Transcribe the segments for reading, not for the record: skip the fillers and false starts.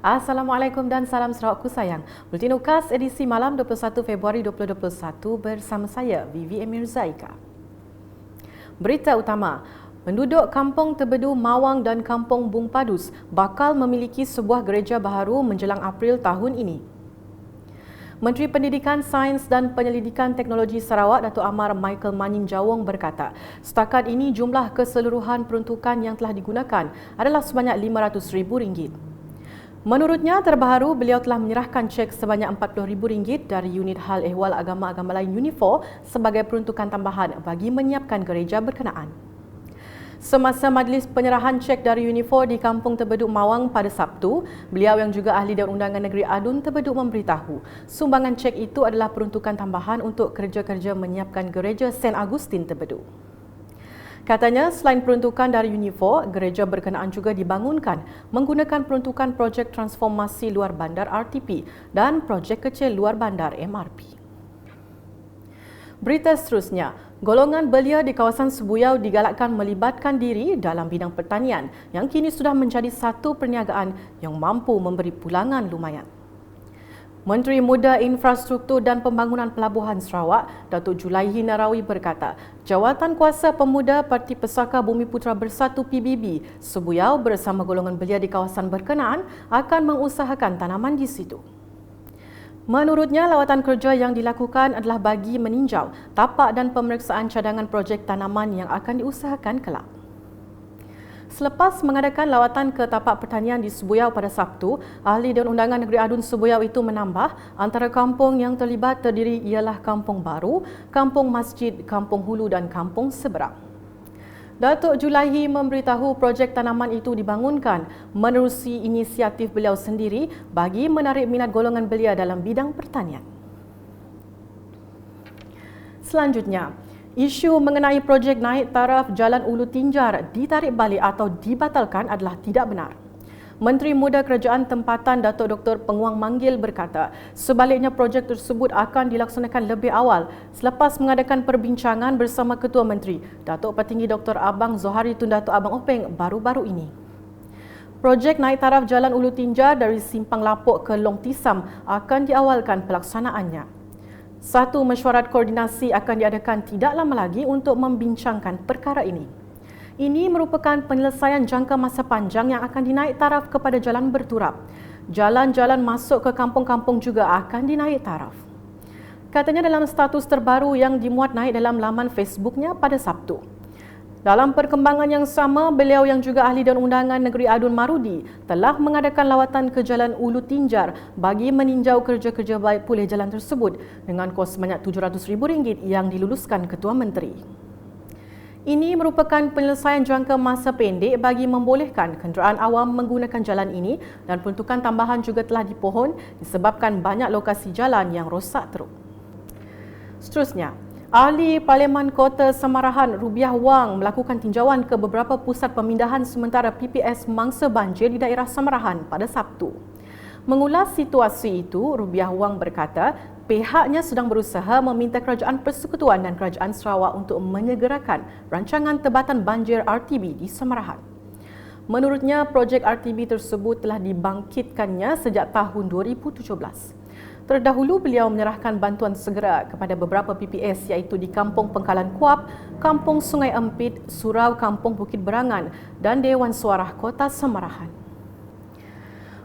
Assalamualaikum dan salam Sarawakku sayang. Bulletin UKAS edisi malam 21 Februari 2021 bersama saya, Vivi Emir Zaika. Berita utama, penduduk Kampung Tebedu Mawang dan Kampung Bung Padus bakal memiliki sebuah gereja baharu menjelang April tahun ini. Menteri Pendidikan, Sains dan Penyelidikan Teknologi Sarawak, Datuk Amar Michael Manyin Jawong berkata, setakat ini jumlah keseluruhan peruntukan yang telah digunakan adalah sebanyak RM500,000. Menurutnya, terbaru beliau telah menyerahkan cek sebanyak RM40,000 dari unit hal ehwal agama-agama lain Unifor sebagai peruntukan tambahan bagi menyiapkan gereja berkenaan. Semasa majlis penyerahan cek dari Unifor di Kampung Tebedu Mawang pada Sabtu, beliau yang juga ahli Dewan Undangan Negeri Adun Tebedu memberitahu sumbangan cek itu adalah peruntukan tambahan untuk kerja-kerja menyiapkan gereja St. Agustin Tebedu. Katanya, selain peruntukan dari Unifor, gereja berkenaan juga dibangunkan menggunakan peruntukan projek transformasi luar bandar RTP dan projek kecil luar bandar MRP. Berita seterusnya, golongan belia di kawasan Sebuyau digalakkan melibatkan diri dalam bidang pertanian yang kini sudah menjadi satu perniagaan yang mampu memberi pulangan lumayan. Menteri Muda Infrastruktur dan Pembangunan Pelabuhan Sarawak, Datuk Julaihi Narawi berkata, Jawatan Kuasa Pemuda Parti Pesaka Bumiputera Bersatu PBB Sebuyau bersama golongan belia di kawasan berkenaan akan mengusahakan tanaman di situ. Menurutnya, lawatan kerja yang dilakukan adalah bagi meninjau tapak dan pemeriksaan cadangan projek tanaman yang akan diusahakan kelak. Selepas mengadakan lawatan ke tapak pertanian di Sebuyau pada Sabtu, ahli Dewan Undangan Negeri Adun Sebuyau itu menambah antara kampung yang terlibat terdiri ialah Kampung Baru, Kampung Masjid, Kampung Hulu dan Kampung Seberang. Datuk Julaihi memberitahu projek tanaman itu dibangunkan menerusi inisiatif beliau sendiri bagi menarik minat golongan belia dalam bidang pertanian. Selanjutnya, isu mengenai projek naik taraf Jalan Ulu Tinjar ditarik balik atau dibatalkan adalah tidak benar. Menteri Muda Kerajaan Tempatan Datuk Dr. Penguang Manggil berkata, sebaliknya projek tersebut akan dilaksanakan lebih awal selepas mengadakan perbincangan bersama Ketua Menteri, Datuk Petinggi Dr. Abang Zohari Tun Datuk Abang Openg baru-baru ini. Projek naik taraf Jalan Ulu Tinjar dari Simpang Lapuk ke Long Tisam akan diawalkan pelaksanaannya. Satu mesyuarat koordinasi akan diadakan tidak lama lagi untuk membincangkan perkara ini. Ini merupakan penyelesaian jangka masa panjang yang akan dinaik taraf kepada jalan berturap. Jalan-jalan masuk ke kampung-kampung juga akan dinaik taraf. Katanya dalam status terbaru yang dimuat naik dalam laman Facebooknya pada Sabtu. Dalam perkembangan yang sama, beliau yang juga ahli Dewan Undangan Negeri Adun Marudi telah mengadakan lawatan ke Jalan Ulu Tinjar bagi meninjau kerja-kerja baik pulih jalan tersebut dengan kos sebanyak RM700,000 yang diluluskan Ketua Menteri. Ini merupakan penyelesaian jangka masa pendek bagi membolehkan kenderaan awam menggunakan jalan ini dan peruntukan tambahan juga telah dipohon disebabkan banyak lokasi jalan yang rosak teruk. Seterusnya, Ahli Parlimen Kota Samarahan Rubiah Wang melakukan tinjauan ke beberapa pusat pemindahan sementara PPS mangsa banjir di daerah Samarahan pada Sabtu. Mengulas situasi itu, Rubiah Wang berkata pihaknya sedang berusaha meminta Kerajaan Persekutuan dan Kerajaan Sarawak untuk menyegerakan rancangan tebatan banjir RTB di Samarahan. Menurutnya, projek RTB tersebut telah dibangkitkannya sejak tahun 2017. Terdahulu, beliau menyerahkan bantuan segera kepada beberapa PPS iaitu di Kampung Pengkalan Kuap, Kampung Sungai Empit, Surau Kampung Bukit Berangan dan Dewan Suarah Kota Samarahan.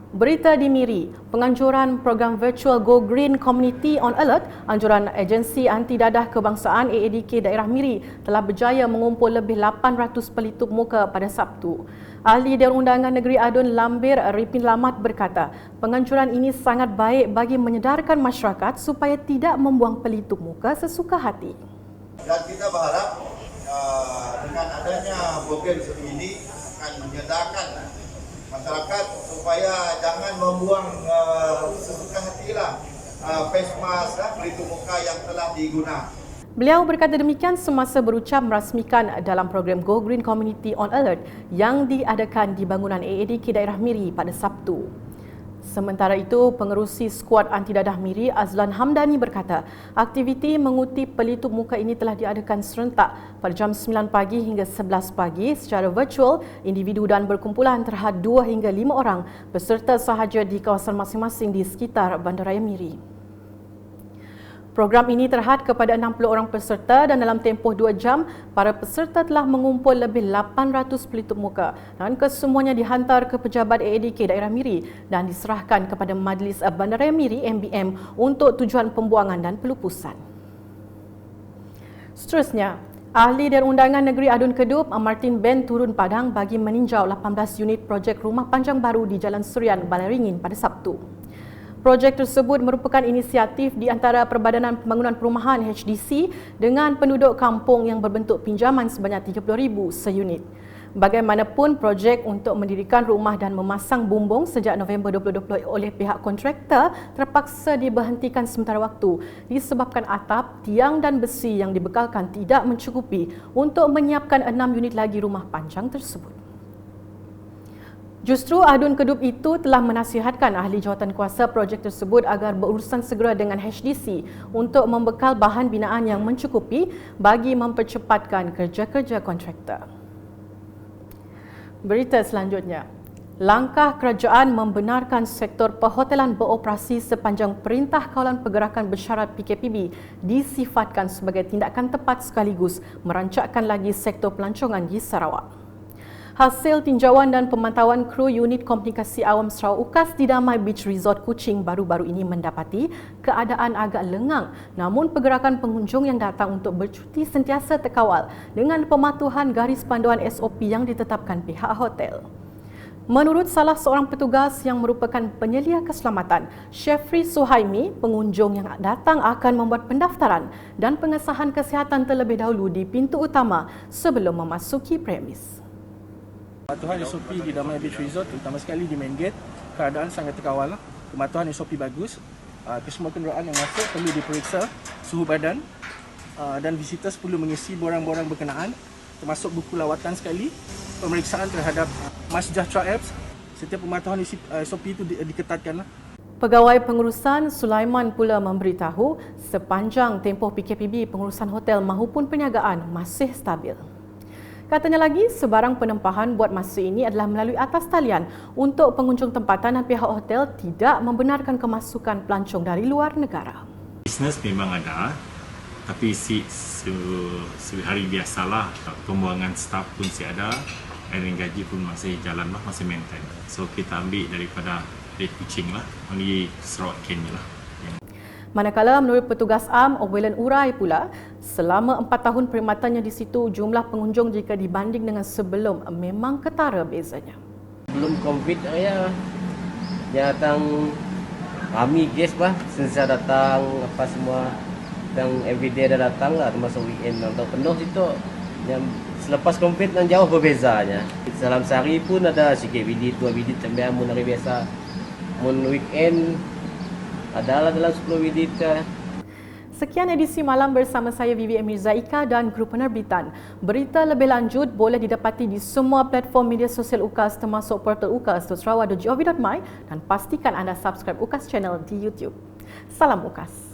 Berita di Miri, penganjuran program virtual Go Green Community on Alert, anjuran Agensi Anti Dadah Kebangsaan AADK Daerah Miri telah berjaya mengumpul lebih 800 pelitup muka pada Sabtu. Ahli Dewan Undangan Negeri Adun Lambir Ripin Lamat berkata, penganjuran ini sangat baik bagi menyedarkan masyarakat supaya tidak membuang pelitup muka sesuka hati. Dan kita berharap dengan adanya program seperti ini akan menyedarkan masyarakat supaya jangan membuang sesuka hatilah face mask, pelitup muka yang telah digunakan. Beliau berkata demikian semasa berucap merasmikan dalam program Go Green Community on Alert yang diadakan di bangunan AADK Daerah Miri pada Sabtu. Sementara itu, pengerusi skuad anti dadah Miri Azlan Hamdani berkata, aktiviti mengutip pelitup muka ini telah diadakan serentak pada jam 9 pagi hingga 11 pagi secara virtual, individu dan berkumpulan terhad 2 hingga 5 orang peserta sahaja di kawasan masing-masing di sekitar Bandaraya Miri. Program ini terhad kepada 60 orang peserta dan dalam tempoh 2 jam, para peserta telah mengumpul lebih 800 pelitup muka dan kesemuanya dihantar ke pejabat AADK daerah Miri dan diserahkan kepada Majlis Bandaraya Miri MBM untuk tujuan pembuangan dan pelupusan. Seterusnya, Ahli dan Undangan Negeri Adun Kedup, Martin Ben turun padang bagi meninjau 18 unit projek rumah panjang baru di Jalan Surian, Balai Ringin pada Sabtu. Projek tersebut merupakan inisiatif di antara Perbadanan Pembangunan Perumahan HDC dengan penduduk kampung yang berbentuk pinjaman sebanyak 30,000 seunit. Bagaimanapun, projek untuk mendirikan rumah dan memasang bumbung sejak November 2020 oleh pihak kontraktor terpaksa diberhentikan sementara waktu disebabkan atap, tiang dan besi yang dibekalkan tidak mencukupi untuk menyiapkan 6 unit lagi rumah panjang tersebut. Justru Adun Kedup itu telah menasihatkan ahli jawatankuasa projek tersebut agar berurusan segera dengan HDC untuk membekal bahan binaan yang mencukupi bagi mempercepatkan kerja-kerja kontraktor. Berita selanjutnya. Langkah kerajaan membenarkan sektor perhotelan beroperasi sepanjang Perintah Kawalan Pergerakan Bersyarat PKPB disifatkan sebagai tindakan tepat sekaligus merancakkan lagi sektor pelancongan di Sarawak. Hasil tinjauan dan pemantauan kru unit komunikasi awam Sarawak UKAS di Damai Beach Resort Kuching baru-baru ini mendapati keadaan agak lengang, namun pergerakan pengunjung yang datang untuk bercuti sentiasa terkawal dengan pematuhan garis panduan SOP yang ditetapkan pihak hotel. Menurut salah seorang petugas yang merupakan penyelia keselamatan, Syafri Suhaimi, pengunjung yang datang akan membuat pendaftaran dan pengesahan kesihatan terlebih dahulu di pintu utama sebelum memasuki premis. Pematuhan SOP di Damai Beach Resort, terutama sekali di main gate, keadaan sangat terkawal. Pematuhan SOP bagus. Kesemua kenderaan yang masuk perlu diperiksa suhu badan dan visitors perlu mengisi borang-borang berkenaan, termasuk buku lawatan sekali, pemeriksaan terhadap MySejahtera Apps. Setiap pematuhan SOP itu diketatkan. Pegawai pengurusan Sulaiman pula memberitahu sepanjang tempoh PKPB, pengurusan hotel mahupun perniagaan masih stabil. Katanya lagi, sebarang penempahan buat masa ini adalah melalui atas talian untuk pengunjung tempatan dan pihak hotel tidak membenarkan kemasukan pelancong dari luar negara. Bisnes memang ada, tapi hari biasalah pembuangan staf pun masih ada, dan gaji pun masih jalan lah, masih maintain. So kita ambil daripada Kuching lah, di Sarawak Kenya lah. Manakala menurut petugas AM Obelan Urai pula, selama 4 tahun perkhidmatannya di situ, jumlah pengunjung jika dibanding dengan sebelum memang ketara bezanya. Belum COVID ya, datang kami guest bah, sentiasa datang apa semua, yang everyday dah datang lah, termasuk weekend atau penuh situ. Yang selepas COVID dan jauh berbezanya. Dalam sehari pun ada sikit visit, 2 visit sampai amun hari biasa. Mun weekend adalah dalam 10 visit. Sekian edisi malam bersama saya Vivi Mirza Ika dan grup penerbitan. Berita lebih lanjut boleh didapati di semua platform media sosial UKAS termasuk portal ukas.sarawak.gov.my dan pastikan anda subscribe UKAS channel di YouTube. Salam UKAS.